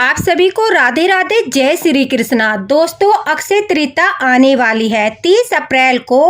आप सभी को राधे राधे, जय श्री कृष्णा। दोस्तों, अक्षय तृतीया आने वाली है। 30 अप्रैल को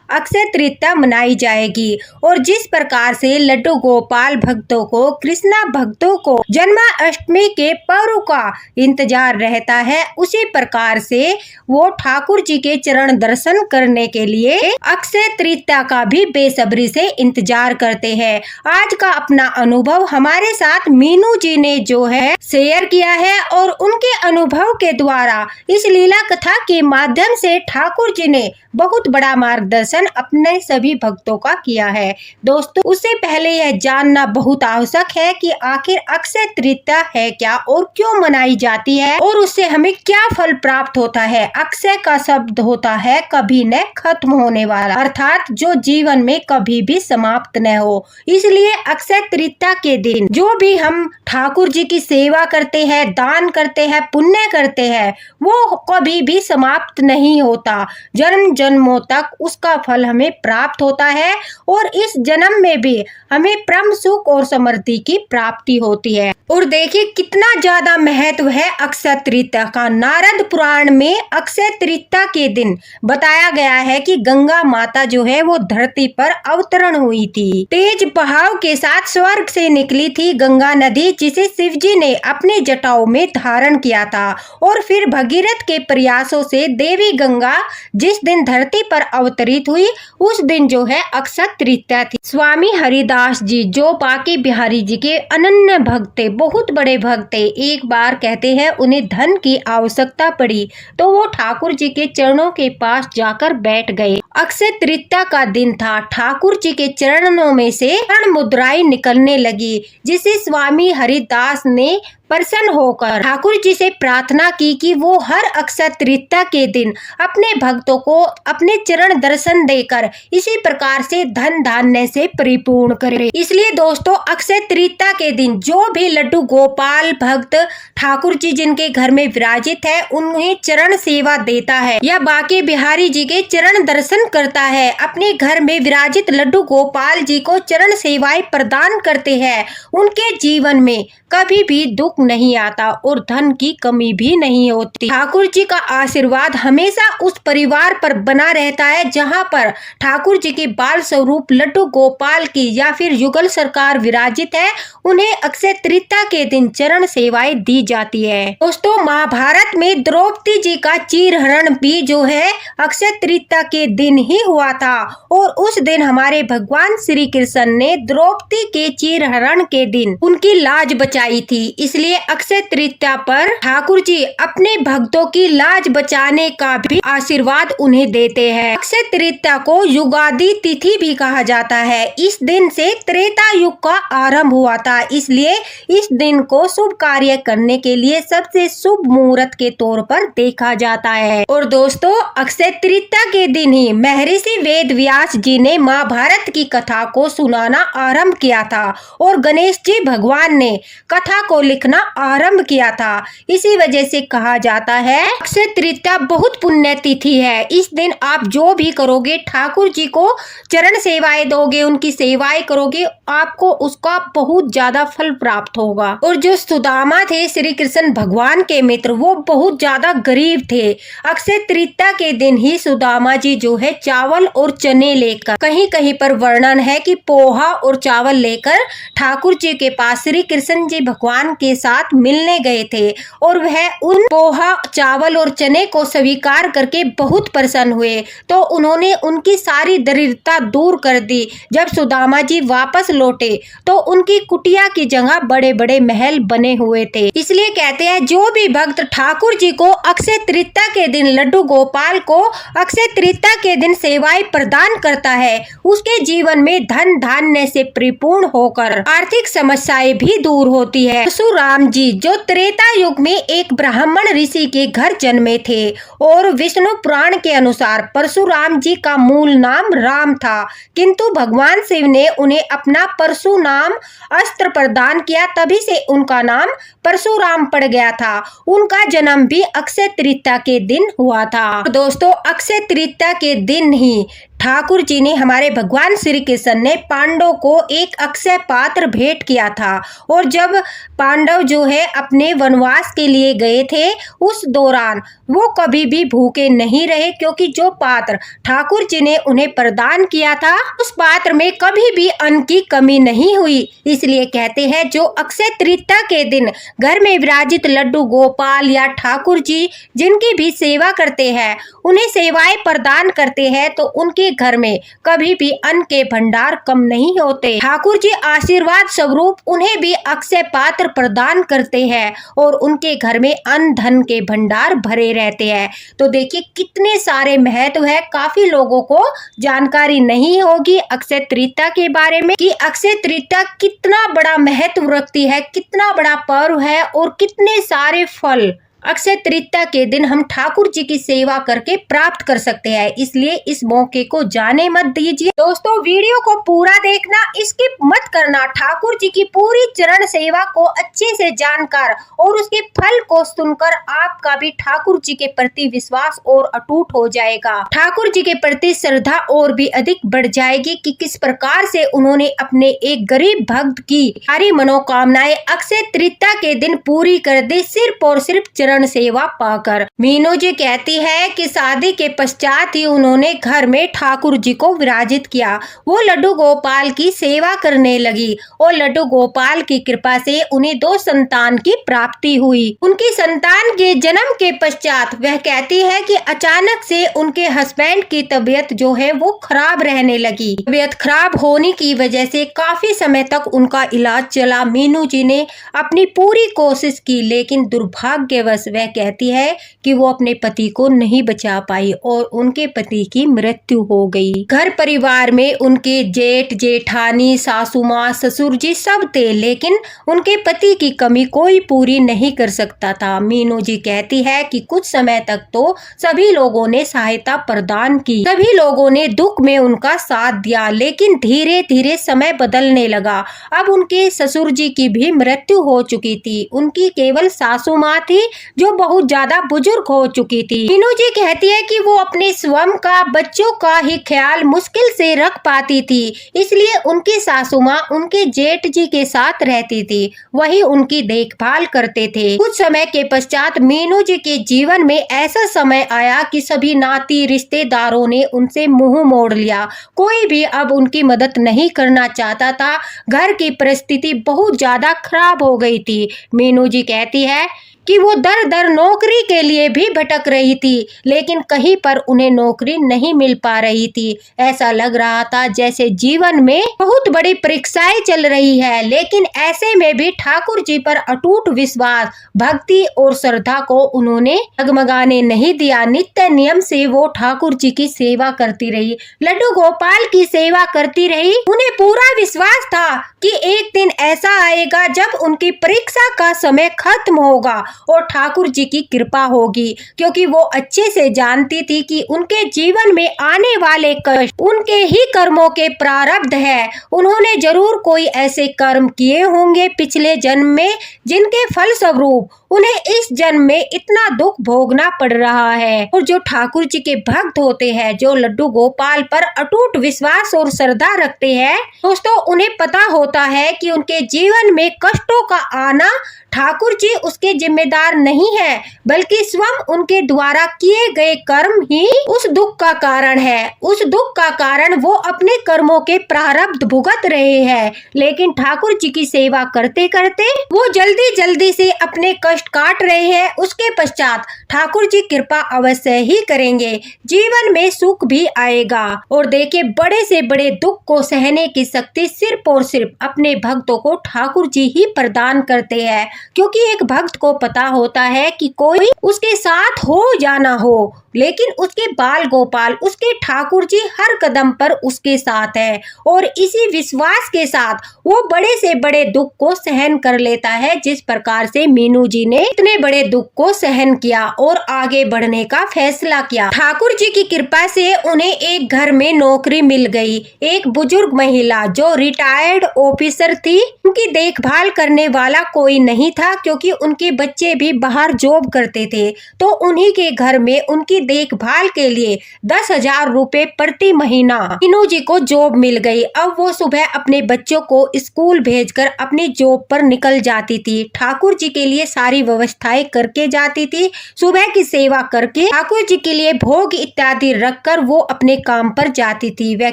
अक्षय तृतीया मनाई जाएगी और जिस प्रकार से लड्डू गोपाल भक्तों को, कृष्णा भक्तों को जन्माष्टमी के पर्व का इंतजार रहता है, उसी प्रकार से वो ठाकुर जी के चरण दर्शन करने के लिए अक्षय तृतीया का भी बेसब्री से इंतजार करते हैं। आज का अपना अनुभव हमारे साथ मीनू जी ने जो है शेयर किया है और उनके अनुभव के द्वारा इस लीला कथा के माध्यम से ठाकुर जी ने बहुत बड़ा मार्गदर्शन अपने सभी भक्तों का किया है। दोस्तों, उससे पहले यह जानना बहुत आवश्यक है कि आखिर अक्षय तृतीया है क्या और क्यों मनाई जाती है और उससे हमें क्या फल प्राप्त होता है। अक्षय का शब्द होता है कभी न खत्म होने वाला, अर्थात जो जीवन में कभी भी समाप्त न हो। इसलिए अक्षय तृतीया के दिन जो भी हम ठाकुर जी की सेवा करते हैं, दान करते हैं, पुण्य करते हैं, वो कभी भी समाप्त नहीं होता। जन्म जन्मों तक उसका फल हमें प्राप्त होता है और इस जन्म में भी हमें परम सुख और समृद्धि की प्राप्ति होती है। और देखिए कितना ज्यादा महत्व है अक्षय तृतीया का। नारद पुराण में अक्षय तृतीया के दिन बताया गया है कि गंगा माता जो है वो धरती पर अवतरण हुई थी। तेज बहाव के साथ स्वर्ग से निकली थी गंगा नदी, जिसे शिव जी ने अपने जटाओं में धारण किया था और फिर भगीरथ के प्रयासों से देवी गंगा जिस दिन धरती पर अवतरित हुई उस दिन जो है अक्षय तृतीया थी। स्वामी हरिदास जी जो बांके बिहारी जी के अनन्य भक्त थे, बहुत बड़े भक्त थे, एक बार कहते हैं उन्हें धन की आवश्यकता पड़ी तो वो ठाकुर जी के चरणों के पास जाकर बैठ गए। अक्षय तृतीया का दिन था। ठाकुर जी के चरणों में से स्वर्ण मुद्राएं निकलने लगी, जिसे स्वामी हरिदास ने प्रसन्न होकर ठाकुर जी से प्रार्थना की कि वो हर अक्षय तृतीया के दिन अपने भक्तों को अपने चरण दर्शन देकर इसी प्रकार से धन धान्य से परिपूर्ण करे। इसलिए दोस्तों, अक्षय तृतीया के दिन जो भी लड्डू गोपाल भक्त ठाकुर जी जिनके घर में विराजित है उन्हें चरण सेवा देता है या बांके बिहारी जी के चरण दर्शन करता है, अपने घर में विराजित लड्डू गोपाल जी को चरण सेवाएं प्रदान करते हैं, उनके जीवन में कभी भी दुख नहीं आता और धन की कमी भी नहीं होती। ठाकुर जी का आशीर्वाद हमेशा उस परिवार पर बना रहता है जहां पर ठाकुर जी के बाल स्वरूप लड्डू गोपाल की या फिर युगल सरकार विराजित है, उन्हें अक्षय तृतीया के दिन चरण सेवाएं दी जाती है। दोस्तों, महाभारत में द्रौपदी जी का चीरहरण भी जो है अक्षय तृतीया के दिन ही हुआ था और उस दिन हमारे भगवान श्री कृष्ण ने द्रौपदी के चीरहरण के दिन उनकी लाज बचाई थी। इसलिए अक्षय तृतीया पर ठाकुर जी अपने भक्तों की लाज बचाने का भी आशीर्वाद उन्हें देते हैं। अक्षय तृतीया को युगादि तिथि भी कहा जाता है। इस दिन से त्रेता युग का आरंभ हुआ था, इसलिए इस दिन को शुभ कार्य करने के लिए सबसे शुभ मुहूर्त के तौर पर देखा जाता है। और दोस्तों, अक्षय तृतीया के दिन ही महर्षि वेद व्यास जी ने महाभारत की कथा को सुनाना आरंभ किया था और गणेश जी भगवान ने कथा को लिखना आरंभ किया था। इसी वजह से कहा जाता है अक्षय तृतीया बहुत पुण्य तिथि है। इस दिन आप जो भी करोगे, ठाकुर जी को चरण सेवाएं दोगे, उनकी सेवाएं करोगे, आपको उसका बहुत ज्यादा फल प्राप्त होगा। और जो सुदामा थे श्री कृष्ण भगवान के मित्र, वो बहुत ज्यादा गरीब थे। अक्षय तृतीया के दिन ही सुदामा जी जो है चावल और चने लेकर, कहीं कहीं पर वर्णन है कि पोहा और चावल लेकर ठाकुर जी के पास श्री कृष्ण जी भगवान के साथ मिलने गए थे और वह उन पोहा चावल और चने को स्वीकार करके बहुत प्रसन्न हुए तो उन्होंने उनकी सारी दरिद्रता दूर कर दी। जब सुदामा जी वापस लौटे तो उनकी कुटिया की जगह बड़े बड़े महल बने हुए थे। इसलिए कहते हैं जो भी भक्त ठाकुर जी को अक्षय तृतीया के दिन लड्डू गोपाल को अक्षय तृतीया के दिन सेवाएं प्रदान करता है, उसके जीवन में धन धान्य से परिपूर्ण होकर आर्थिक समस्याएं भी दूर होती है। परशुराम जी जो त्रेता युग में एक ब्राह्मण ऋषि के घर जन्मे थे और विष्णु पुराण के अनुसार परशुराम जी का मूल नाम राम था, किंतु भगवान शिव ने उन्हें अपना परशु नाम अस्त्र प्रदान किया, तभी से उनका नाम परशुराम पड़ गया था। उनका जन्म भी अक्षय तृतीया के दिन हुआ था। दोस्तों, अक्षय तृतीया के दिन ही ठाकुर जी ने, हमारे भगवान श्री कृष्ण ने पांडव को एक अक्षय पात्र भेंट किया था। और जब पांडव जो है अपने वनवास के लिए गए थे, उस दौरान वो कभी भी भूखे नहीं रहे, क्योंकि जो पात्र ठाकुर जी ने उन्हें प्रदान किया था, उस पात्र में कभी भी अन्न की कमी नहीं हुई। इसलिए कहते हैं, जो अक्षय तृतीया के दिन घर में विराजित लड्डू गोपाल या ठाकुर जी जिनकी भी सेवा करते हैं, उन्हें सेवाएं प्रदान करते हैं, तो उनके घर में कभी भी अन्न के भंडार कम नहीं होते। ठाकुर जी आशीर्वाद स्वरूप उन्हें भी अक्षय पात्र प्रदान करते हैं और उनके घर में अन्न धन के भंडार भरे रहते हैं। तो देखिए कितने सारे महत्व है। काफी लोगों को जानकारी नहीं होगी अक्षय तृतीया के बारे में, कि अक्षय तृतीया कितना बड़ा महत्व रखती है, कितना बड़ा पर्व है और कितने सारे फल अक्षय तृतीया के दिन हम ठाकुर जी की सेवा करके प्राप्त कर सकते हैं। इसलिए इस मौके को जाने मत दीजिए। दोस्तों, वीडियो को पूरा देखना, स्किप मत करना। ठाकुर जी की पूरी चरण सेवा को अच्छे से जानकर और उसके फल को सुनकर आपका भी ठाकुर जी के प्रति विश्वास और अटूट हो जाएगा। ठाकुर जी के प्रति श्रद्धा और भी अधिक बढ़ जाएगी कि किस प्रकार से उन्होंने अपने एक गरीब भक्त की सारी मनोकामनाएं अक्षय तृतीया के दिन पूरी कर दी, सिर्फ और सिर्फ चरण सेवा पाकर। मीनू जी कहती है कि शादी के पश्चात ही उन्होंने घर में ठाकुर जी को विराजित किया। वो लड्डू गोपाल की सेवा करने लगी और लड्डू गोपाल की कृपा से उन्हें 2 संतान की प्राप्ति हुई। उनकी संतान के जन्म के पश्चात वह कहती है कि अचानक से उनके हस्बैंड की तबीयत जो है वो खराब रहने लगी। तबीयत खराब होने की वजह से काफी समय तक उनका इलाज चला। मीनू जी ने अपनी पूरी कोशिश की, लेकिन दुर्भाग्यवश वह कहती है कि वो अपने पति को नहीं बचा पाई और उनके पति की मृत्यु हो गई। घर परिवार में उनके जेठ जेठानी, सासू माँ, ससुर जी सब थे, लेकिन उनके पति की कमी कोई पूरी नहीं कर सकता था। मीनू जी कहती है कि कुछ समय तक तो सभी लोगों ने सहायता प्रदान की, सभी लोगों ने दुख में उनका साथ दिया, लेकिन धीरे धीरे समय बदलने लगा। अब उनके ससुर जी की भी मृत्यु हो चुकी थी। उनकी केवल सासू माँ थी जो बहुत ज्यादा बुजुर्ग हो चुकी थी। मीनू जी कहती है कि वो अपने स्वयं का, बच्चों का ही ख्याल मुश्किल से रख पाती थी, इसलिए उनकी सासू माँ उनके जेठ जी के साथ रहती थी, वही उनकी देखभाल करते थे। कुछ समय के पश्चात मीनू जी के जीवन में ऐसा समय आया कि सभी नाती रिश्तेदारों ने उनसे मुंह मोड़ लिया। कोई भी अब उनकी मदद नहीं करना चाहता था। घर की परिस्थिति बहुत ज्यादा खराब हो गई थी। मीनू जी कहती है कि वो दर दर नौकरी के लिए भी भटक रही थी, लेकिन कहीं पर उन्हें नौकरी नहीं मिल पा रही थी। ऐसा लग रहा था जैसे जीवन में बहुत बड़ी परीक्षाएं चल रही है, लेकिन ऐसे में भी ठाकुर जी पर अटूट विश्वास, भक्ति और श्रद्धा को उन्होंने डगमगाने नहीं दिया। नित्य नियम से वो ठाकुर जी की सेवा करती रही, लड्डू गोपाल की सेवा करती रही। उन्हें पूरा विश्वास था कि एक दिन ऐसा आएगा जब उनकी परीक्षा का समय खत्म होगा और ठाकुर जी की कृपा होगी, क्योंकि वो अच्छे से जानती थी कि उनके जीवन में आने वाले कष्ट उनके ही कर्मों के प्रारब्ध है। उन्होंने जरूर कोई ऐसे कर्म किए होंगे पिछले जन्म में, जिनके फल स्वरूप उन्हें इस जन्म में इतना दुख भोगना पड़ रहा है। और जो ठाकुर जी के भक्त होते हैं, जो लड्डू गोपाल पर अटूट विश्वास और श्रद्धा रखते हैं, दोस्तों उन्हें पता होता है कि उनके जीवन में कष्टों का आना ठाकुर जी उसके जिम्मेदार नहीं है, बल्कि स्वयं उनके द्वारा किए गए कर्म ही उस दुख का कारण है। उस दुख का कारण वो अपने कर्मों के प्रारब्ध भुगत रहे हैं, लेकिन ठाकुर जी की सेवा करते करते वो जल्दी जल्दी से अपने कष्ट काट रहे हैं। उसके पश्चात ठाकुर जी कृपा अवश्य ही करेंगे, जीवन में सुख भी आएगा। और देखिए, बड़े से बड़े दुख को सहने की शक्ति सिर्फ और सिर्फ अपने भक्तों को ठाकुर जी ही प्रदान करते हैं, क्योंकि एक भक्त को पता होता है कि कोई उसके साथ हो या ना हो, लेकिन उसके बाल गोपाल, उसके ठाकुर जी हर कदम पर उसके साथ है। और इसी विश्वास के साथ वो बड़े से बड़े दुख को सहन कर लेता है, जिस प्रकार से मीनू जी ने इतने बड़े दुख को सहन किया और आगे बढ़ने का फैसला किया। ठाकुर जी की कृपा से उन्हें एक घर में नौकरी मिल गई। एक बुजुर्ग महिला जो रिटायर्ड ऑफिसर थी, उनकी देखभाल करने वाला कोई नहीं था क्योंकि उनके बच्चे भी बाहर जॉब करते थे, तो उन्हीं के घर में उनकी देखभाल के लिए 10,000 रुपए प्रति महीना मीनू जी को जॉब मिल गई। अब वो सुबह अपने बच्चों को स्कूल भेजकर अपनी जॉब पर निकल जाती थी। ठाकुर जी के लिए सारी व्यवस्थाएं करके जाती थी। सुबह की सेवा करके ठाकुर जी के लिए भोग इत्यादि रखकर वो अपने काम पर जाती थी। वह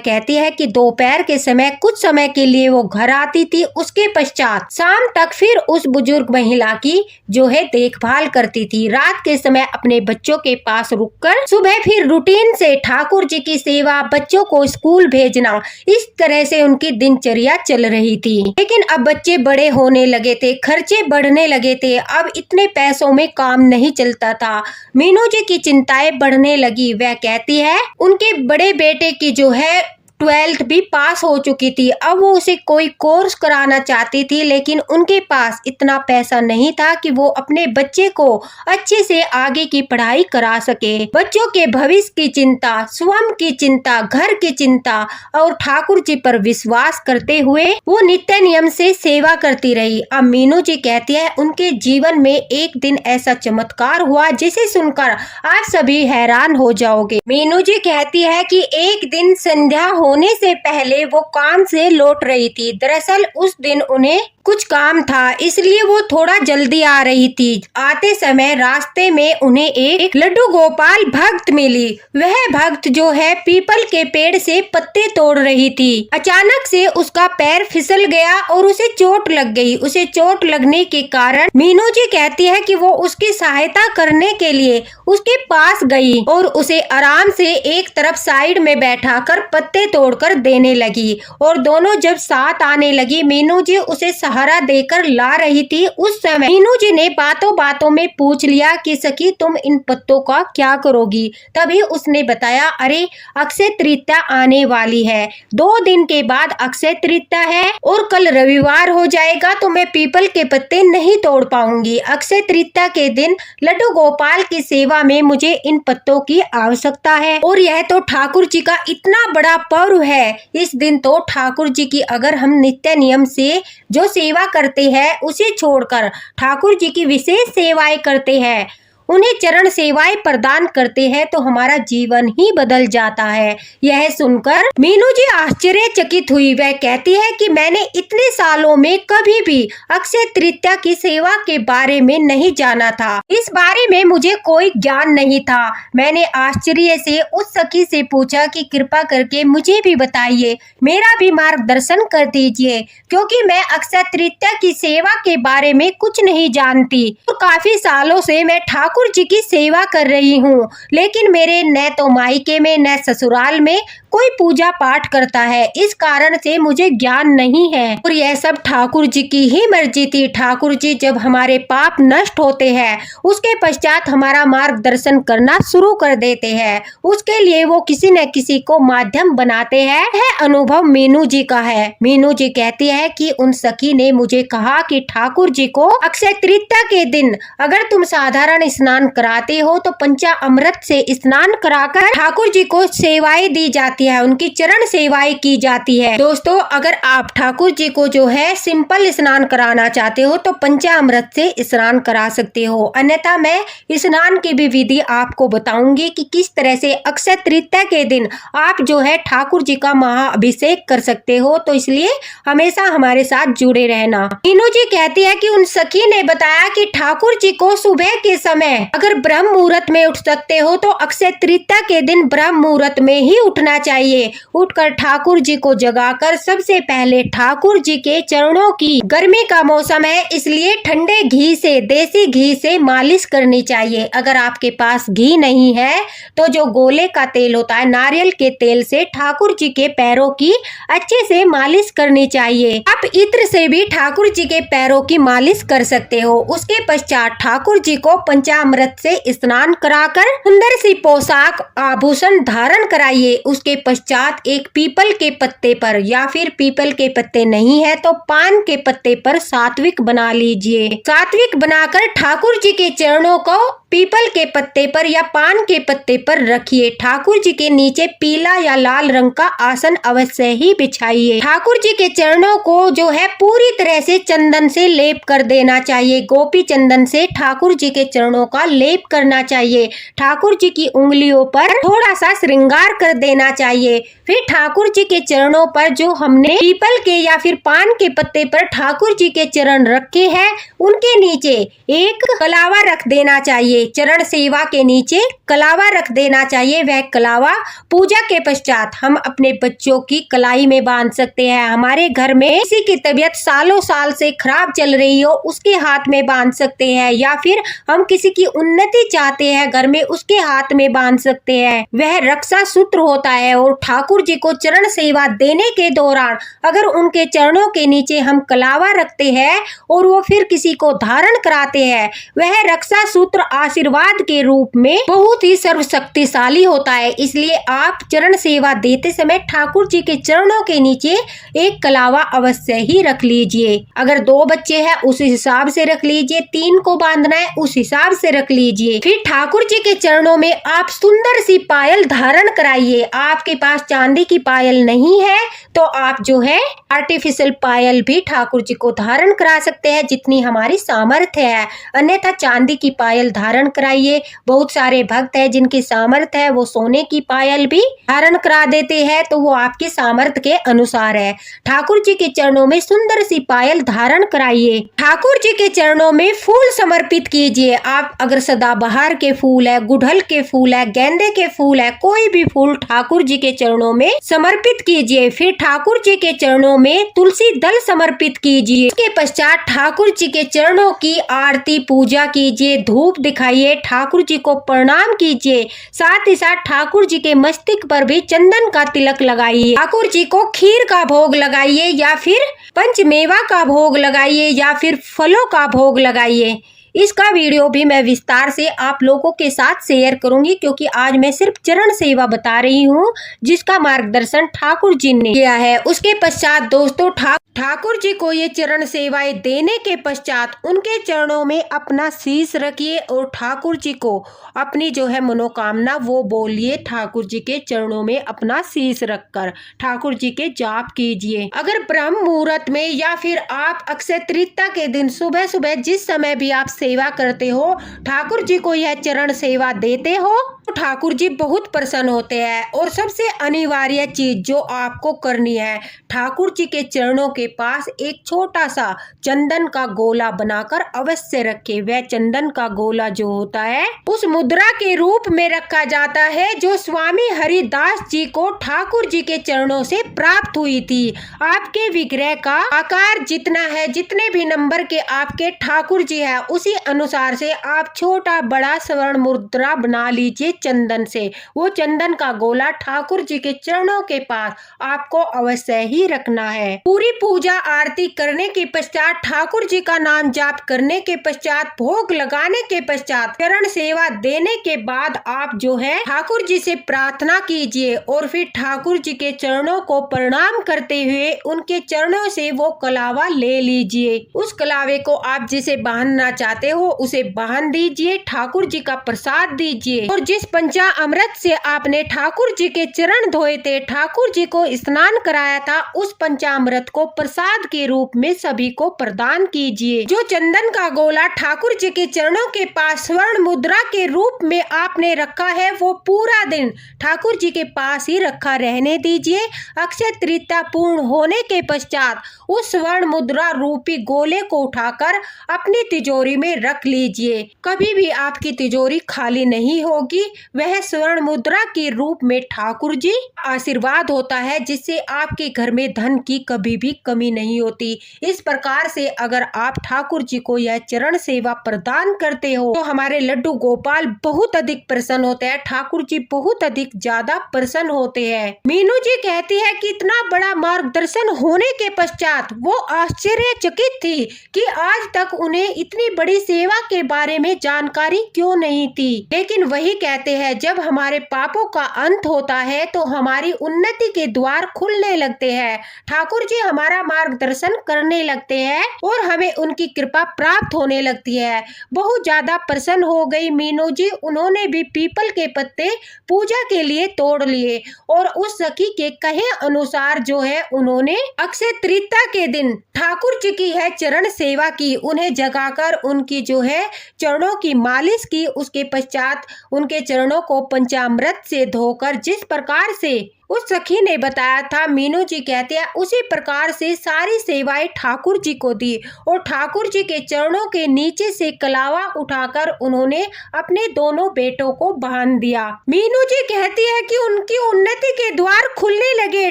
कहती है कि दोपहर के समय कुछ समय के लिए वो घर आती थी, उसके पश्चात शाम तक फिर उस बुजुर्ग महिला की जो है देखभाल करती थी। रात के समय अपने बच्चों के पास रुककर सुबह फिर रूटीन से ठाकुर जी की सेवा, बच्चों को स्कूल भेजना, इस तरह से उनकी दिनचर्या चल रही थी। लेकिन अब बच्चे बड़े होने लगे थे, खर्चे बढ़ने लगे थे, अब इतने पैसों में काम नहीं चलता था। मीनू जी की चिंताएं बढ़ने लगी। वह कहती है उनके बड़े बेटे की जो है 12th भी पास हो चुकी थी। अब वो उसे कोई कोर्स कराना चाहती थी, लेकिन उनके पास इतना पैसा नहीं था कि वो अपने बच्चे को अच्छे से आगे की पढ़ाई करा सके। बच्चों के भविष्य की चिंता, स्वयं की चिंता, घर की चिंता और ठाकुर जी पर विश्वास करते हुए वो नित्य नियम से सेवा करती रही। अब मीनू जी कहती है उनके जीवन में एक दिन ऐसा चमत्कार हुआ जिसे सुनकर आप सभी हैरान हो जाओगे। मीनू जी कहती है कि एक दिन संध्या होने से पहले वो काम से लौट रही थी। दरअसल उस दिन उन्हें कुछ काम था, इसलिए वो थोड़ा जल्दी आ रही थी। आते समय रास्ते में उन्हें एक लड्डू गोपाल भक्त मिली। वह भक्त जो है पीपल के पेड़ से पत्ते तोड़ रही थी। अचानक से उसका पैर फिसल गया और उसे चोट लग गई। उसे चोट लगने के कारण मीनू जी कहती है कि वो उसकी सहायता करने के लिए उसके पास गई और उसे आराम से एक तरफ साइड में बैठा कर पत्ते तोड़कर देने लगी। और दोनों जब साथ आने लगी, मीनू जी उसे सहारा देकर ला रही थी। उस समय मीनू जी ने बातों बातों में पूछ लिया कि सखी तुम इन पत्तों का क्या करोगी। तभी उसने बताया अरे अक्षय तृतीया आने वाली है, 2 दिन के बाद अक्षय तृतीया है और कल रविवार हो जाएगा, तो मैं पीपल के पत्ते नहीं तोड़ पाऊंगी। अक्षय तृतीया के दिन लड्डू गोपाल की सेवा में मुझे इन पत्तों की आवश्यकता है और यह तो ठाकुर जी का इतना बड़ा पर्व है। इस दिन तो ठाकुर जी की अगर हम नित्य नियम से जो सेवा करते हैं उसे छोड़कर ठाकुर जी की विशेष सेवाएं करते हैं, उन्हें चरण सेवाएं प्रदान करते हैं, तो हमारा जीवन ही बदल जाता है। यह सुनकर मीनू जी आश्चर्यचकित हुई। वह कहती है कि मैंने इतने सालों में कभी भी अक्षय तृतीया की सेवा के बारे में नहीं जाना था। इस बारे में मुझे कोई ज्ञान नहीं था। मैंने आश्चर्य से उस सखी से पूछा कि कृपा करके मुझे भी बताइए, मेरा भी मार्गदर्शन कर दीजिए, क्योंकि मैं अक्षय तृतीया की सेवा के बारे में कुछ नहीं जानती। तो काफी सालों से मैं ठाकुर जी की सेवा कर रही हूँ, लेकिन मेरे न तो मायके में न ससुराल में कोई पूजा पाठ करता है, इस कारण से मुझे ज्ञान नहीं है और यह सब ठाकुर जी की ही मर्जी थी। ठाकुर जी जब हमारे पाप नष्ट होते हैं उसके पश्चात हमारा मार्गदर्शन करना शुरू कर देते हैं, उसके लिए वो किसी न किसी को माध्यम बनाते हैं। यह अनुभव मीनू जी का है। मीनू जी कहती है कि उन सखी ने मुझे कहा कि ठाकुर जी को अक्षय तृतीया के दिन अगर तुम साधारण स्नान कराते हो तो पंचामृत से स्नान कराकर ठाकुर जी को सेवाएं दी जाती है, उनकी चरण सेवाएं की जाती है। दोस्तों अगर आप ठाकुर जी को जो है सिंपल स्नान कराना चाहते हो तो पंचामृत से स्नान करा सकते हो, अन्यथा मैं स्नान की भी विधि आपको बताऊंगी कि किस तरह से अक्षय तृतीया के दिन आप जो है ठाकुर जी का महाअभिषेक कर सकते हो। तो इसलिए हमेशा हमारे साथ जुड़े रहना। मीनू जी कहती है कि उन सखी ने बताया कि ठाकुर जी को सुबह के समय अगर ब्रह्म मुहूर्त में उठ सकते हो तो अक्षय तृतीया के दिन ब्रह्म मुहूर्त में ही उठना चाहिए। उठकर ठाकुर जी को जगाकर सबसे पहले ठाकुर जी के चरणों की, गर्मी का मौसम है इसलिए ठंडे घी से, देसी घी से मालिश करनी चाहिए। अगर आपके पास घी नहीं है तो जो गोले का तेल होता है, नारियल के तेल से ठाकुर जी के पैरों की अच्छे से मालिश करनी चाहिए। आप इत्र से भी ठाकुर जी के पैरों की मालिश कर सकते हो। उसके पश्चात ठाकुर जी को पंचामृत पंचामृत से स्नान कराकर सुंदर सी पोशाक आभूषण धारण कराइए। उसके पश्चात एक पीपल के पत्ते पर या फिर पीपल के पत्ते नहीं है तो पान के पत्ते पर सात्विक बना लीजिए। सात्विक बनाकर ठाकुर जी के चरणों को पीपल के पत्ते पर या पान के पत्ते पर रखिए। ठाकुर जी के नीचे पीला या लाल रंग का आसन अवश्य ही बिछाइए। ठाकुर जी के चरणों को जो है पूरी तरह से चंदन से लेप कर देना चाहिए। गोपी चंदन से ठाकुर जी के चरणों का लेप करना चाहिए। ठाकुर जी की उंगलियों पर थोड़ा सा श्रृंगार कर देना चाहिए। फिर ठाकुर जी के चरणों पर जो हमने पीपल के या फिर पान के पत्ते पर ठाकुर जी के चरण रखे हैं उनके नीचे एक कलावा रख देना चाहिए। चरण सेवा के नीचे कलावा रख देना चाहिए। वह कलावा पूजा के पश्चात हम अपने बच्चों की कलाई में बांध सकते हैं। हमारे घर में किसी की तबीयत सालों साल से खराब चल रही हो उसके हाथ में बांध सकते हैं, या फिर हम किसी की उन्नति चाहते हैं घर में उसके हाथ में बांध सकते हैं। वह रक्षा सूत्र होता है और ठाकुर जी को चरण सेवा देने के दौरान अगर उनके चरणों के नीचे हम कलावा रखते हैं और वो फिर किसी को धारण कराते हैं, वह रक्षा सूत्र आशीर्वाद के रूप में बहुत ही सर्वशक्तिशाली होता है। इसलिए आप चरण सेवा देते समय ठाकुर जी के चरणों के नीचे एक कलावा अवश्य ही रख लीजिए। अगर 2 बच्चे हैं उस हिसाब से रख लीजिए, 3 को बांधना है उस हिसाब से रख लीजिए। फिर ठाकुर जी के चरणों में आप सुंदर सी पायल धारण कराइए। आपके पास चांदी की पायल नहीं है तो आप जो है आर्टिफिशियल पायल भी ठाकुर जी को धारण करा सकते हैं जितनी हमारी सामर्थ्य है, अन्यथा चांदी की पायल धारण कराइए। बहुत सारे भक्त हैं जिनकी सामर्थ्य है वो सोने की पायल भी धारण करा देते हैं, तो वो आपके सामर्थ्य के अनुसार है। ठाकुर जी के चरणों में सुंदर सी पायल धारण कराइए। ठाकुर जी के चरणों में फूल समर्पित कीजिए। आप अगर सदाबहार के फूल है, गुड़हल के फूल है, गेंदे के फूल है, कोई भी फूल ठाकुर जी के चरणों में समर्पित कीजिए। फिर ठाकुर जी के चरणों में तुलसी दल समर्पित कीजिए। इसके पश्चात ठाकुर जी के चरणों की आरती पूजा कीजिए, धूप दिखाइए, ठाकुर जी को प्रणाम कीजिए। साथ ही साथ ठाकुर जी के मस्तक पर भी चंदन का तिलक लगाइए। ठाकुर जी को खीर का भोग लगाइए या फिर पंचमेवा का भोग लगाइए या फिर फलों का भोग लगाइए। इसका वीडियो भी मैं विस्तार से आप लोगों के साथ शेयर करूंगी क्योंकि आज मैं सिर्फ चरण सेवा बता रही हूं जिसका मार्गदर्शन ठाकुर जी ने किया है। उसके पश्चात दोस्तों ठाकुर जी को ये चरण सेवाएं देने के पश्चात उनके चरणों में अपना शीश रखिए और ठाकुर जी को अपनी जो है मनोकामना वो बोलिए। ठाकुर जी के चरणों में अपना शीश रखकर ठाकुर जी के जाप कीजिए। अगर ब्रह्म मुहूर्त में या फिर आप अक्षय तृतीया के दिन सुबह सुबह जिस समय भी आप सेवा करते हो ठाकुर जी को यह चरण सेवा देते हो तो ठाकुर जी बहुत प्रसन्न होते हैं। और सबसे अनिवार्य चीज जो आपको करनी है, ठाकुर जी के चरणों के पास एक छोटा सा चंदन का गोला बनाकर अवश्य रखे। वह चंदन का गोला जो होता है उस मुद्रा के रूप में रखा जाता है जो स्वामी हरिदास जी को ठाकुर जी के चरणों से प्राप्त हुई थी। आपके विग्रह का आकार जितना है, जितने भी नंबर के आपके ठाकुर जी है उसी अनुसार से आप छोटा बड़ा स्वर्ण मुद्रा बना लीजिए चंदन से। वो चंदन का गोला ठाकुर जी के चरणों के पास आपको अवश्य ही रखना है। पूरी पूजा आरती करने के पश्चात ठाकुर जी का नाम जाप करने के पश्चात भोग लगाने के पश्चात चरण सेवा देने के बाद आप जो है ठाकुर जी से प्रार्थना कीजिए और फिर ठाकुर जी के चरणों को प्रणाम करते हुए उनके चरणों से वो कलावा ले लीजिए। उस कलावे को आप जिसे बांधना चाहते हो उसे बांध दीजिए, ठाकुर जी का प्रसाद दीजिए और जिस पंचामृत से आपने ठाकुर जी के चरण धोए थे, ठाकुर जी को स्नान कराया था, उस पंचामृत को प्रसाद के रूप में सभी को प्रदान कीजिए। जो चंदन का गोला ठाकुर जी के चरणों के पास स्वर्ण मुद्रा के रूप में आपने रखा है वो पूरा दिन ठाकुर जी के पास ही रखा रहने दीजिए। अक्षय तृतीया पूर्ण होने के पश्चात उस स्वर्ण मुद्रा रूपी गोले को उठाकर अपनी तिजोरी में रख लीजिए। कभी भी आपकी तिजोरी खाली नहीं होगी। वह स्वर्ण मुद्रा के रूप में ठाकुर जी आशीर्वाद होता है, जिससे आपके घर में धन की कभी भी कमी नहीं होती। इस प्रकार से अगर आप ठाकुर जी को यह चरण सेवा प्रदान करते हो तो हमारे लड्डू गोपाल बहुत अधिक प्रसन्न होते हैं, ठाकुर जी बहुत अधिक ज्यादा प्रसन्न होते हैं। मीनू जी कहती है कि इतना बड़ा मार्गदर्शन होने के पश्चात वो आश्चर्यचकित थी कि आज तक उन्हें इतनी बड़ी सेवा के बारे में जानकारी क्यों नहीं थी। लेकिन वही कहते हैं, जब हमारे पापों का अंत होता है तो हमारी उन्नति के द्वार खुलने लगते हैं, ठाकुर जी हमारा मार्गदर्शन करने लगते हैं और हमें उनकी कृपा प्राप्त होने लगती है। बहुत ज्यादा प्रसन्न हो गई मीनू जी। उन्होंने भी पीपल के पत्ते पूजा के लिए तोड़ लिए और उस सखी के कहे अनुसार जो है उन्होंने अक्षय तृतीया के दिन ठाकुर जी की है चरण सेवा की। उन्हें जगाकर उनकी जो है चरणों की मालिश की। उसके पश्चात उनके चरणों को पंचामृत से धोकर जिस प्रकार से उस सखी ने बताया था, मीनू जी कहते हैं उसी प्रकार से सारी सेवाएं ठाकुर जी को दी और ठाकुर जी के चरणों के नीचे से कलावा उठाकर उन्होंने अपने दोनों बेटों को बांध दिया। मीनू जी कहती है कि उनकी उन्नति के द्वार खुलने लगे,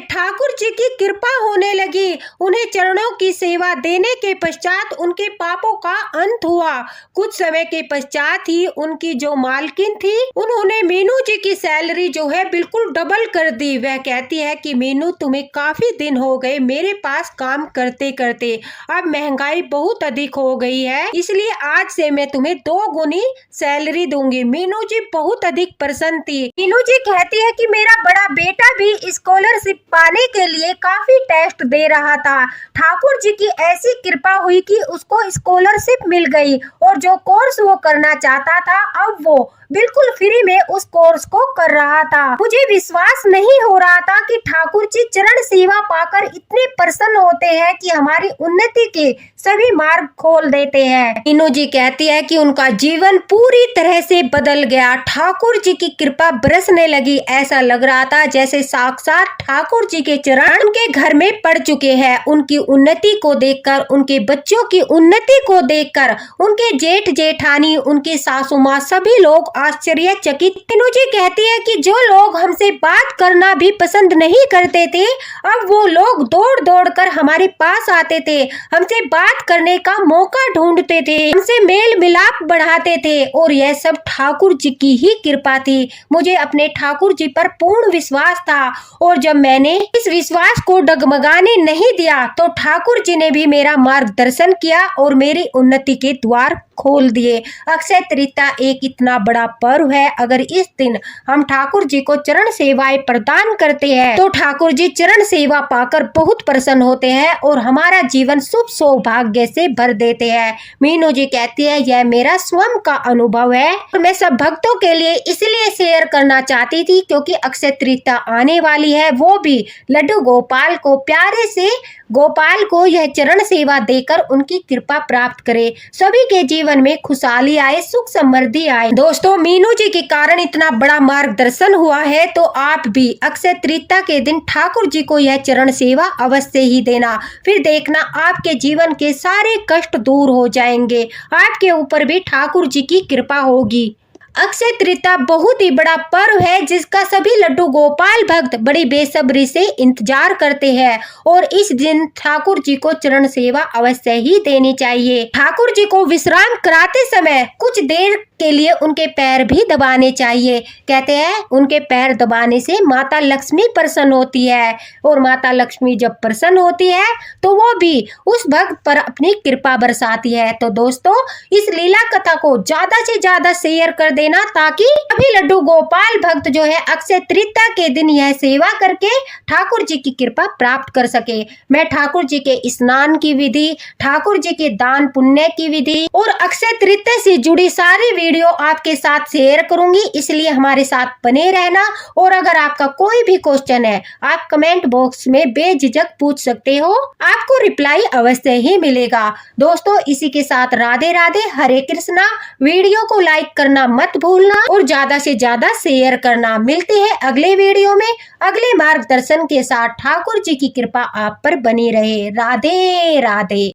ठाकुर जी की कृपा होने लगी। उन्हें चरणों की सेवा देने के पश्चात उनके पापों का अंत हुआ। कुछ समय के पश्चात ही उनकी जो मालकिन थी उन्होंने मीनू जी की सैलरी जो है बिल्कुल डबल कर दी। वह कहती है कि मीनू तुम्हें काफी दिन हो गए मेरे पास काम करते करते, अब महंगाई बहुत अधिक हो गई है, इसलिए आज से मैं तुम्हें 2 गुनी सैलरी दूंगी। मीनू जी बहुत अधिक प्रसन्न थी। मीनू जी कहती है कि मेरा बड़ा बेटा भी स्कॉलरशिप पाने के लिए काफी टेस्ट दे रहा था, ठाकुर जी की ऐसी कृपा हुई कि उसको स्कॉलरशिप मिल गई और जो कोर्स वो करना चाहता था अब वो बिल्कुल फ्री में उस कोर्स को कर रहा था। मुझे विश्वास नहीं हो रहा था कि ठाकुर जी चरण सेवा पाकर इतने प्रसन्न होते हैं कि हमारी उन्नति के सभी मार्ग खोल देते हैं। मीनू जी कहती है कि उनका जीवन पूरी तरह से बदल गया, ठाकुर जी की कृपा बरसने लगी। ऐसा लग रहा था जैसे साक्षात ठाकुर जी के चरण उनके घर में पड़ चुके हैं। उनकी उन्नति को देखकर, उनके बच्चों की उन्नति को देखकर उनके जेठ जेठानी, उनकी सासू माँ सभी लोग आश्चर्यचकित। मीनू जी कहती है कि जो लोग हमसे बात करना भी पसंद नहीं करते थे अब वो लोग दौड़ दौड़ कर हमारे पास आते थे, हमसे बात करने का मौका ढूंढते थे, हमसे मेल मिलाप बढ़ाते थे और यह सब ठाकुर जी की ही कृपा थी। मुझे अपने ठाकुर जी पर पूर्ण विश्वास था और जब मैंने इस विश्वास को डगमगाने नहीं दिया तो ठाकुर जी ने भी मेरा मार्गदर्शन किया और मेरी उन्नति के द्वार खोल दिए। अक्षय तृतीया एक इतना बड़ा पर्व है, अगर इस दिन हम ठाकुर जी को चरण सेवाएं प्रदान करते हैं तो ठाकुर जी चरण सेवा पाकर बहुत प्रसन्न होते हैं और हमारा जीवन शुभ सौभाग्य से भर देते हैं। मीनू जी कहती है यह मेरा स्वयं का अनुभव है और मैं सब भक्तों के लिए इसलिए शेयर करना चाहती थी क्योंकि अक्षय तृतीया आने वाली है, वो भी लड्डू गोपाल को, प्यारे से गोपाल को यह चरण सेवा देकर उनकी कृपा प्राप्त करे, सभी के जीवन में खुशहाली आए, सुख समृद्धि आए। दोस्तों मीनू जी के कारण इतना बड़ा मार्गदर्शन हुआ है तो आप भी अक्षय तृतीया के दिन ठाकुर जी को यह चरण सेवा अवश्य ही देना, फिर देखना आपके जीवन के सारे कष्ट दूर हो जाएंगे, आपके ऊपर भी ठाकुर जी की कृपा होगी। अक्षय तृतीया बहुत ही बड़ा पर्व है जिसका सभी लड्डू गोपाल भक्त बड़ी बेसब्री से इंतजार करते हैं और इस दिन ठाकुर जी को चरण सेवा अवश्य ही देनी चाहिए। ठाकुर जी को विश्राम कराते समय कुछ देर के लिए उनके पैर भी दबाने चाहिए। कहते हैं उनके पैर दबाने से माता लक्ष्मी प्रसन्न होती है और माता लक्ष्मी जब प्रसन्न होती है तो वो भी उस भक्त पर अपनी कृपा बरसाती है। तो दोस्तों इस लीला कथा को ज्यादा से ज्यादा शेयर कर देना ताकि अभी लड्डू गोपाल भक्त जो है अक्षय तृतीया के दिन यह सेवा करके ठाकुर जी की कृपा प्राप्त कर सके। मैं ठाकुर जी के स्नान की विधि, ठाकुर जी के दान पुण्य की विधि और अक्षय तृतीया से जुड़ी सारी वीडियो आपके साथ शेयर करूंगी, इसलिए हमारे साथ बने रहना। और अगर आपका कोई भी क्वेश्चन है आप कमेंट बॉक्स में बेझिझक पूछ सकते हो, आपको रिप्लाई अवश्य ही मिलेगा। दोस्तों इसी के साथ राधे राधे, हरे कृष्णा। वीडियो को लाइक करना मत भूलना और ज्यादा से ज्यादा शेयर करना। मिलते हैं अगले वीडियो में अगले मार्गदर्शन के साथ। ठाकुर जी की कृपा आप पर बनी रहे। राधे राधे।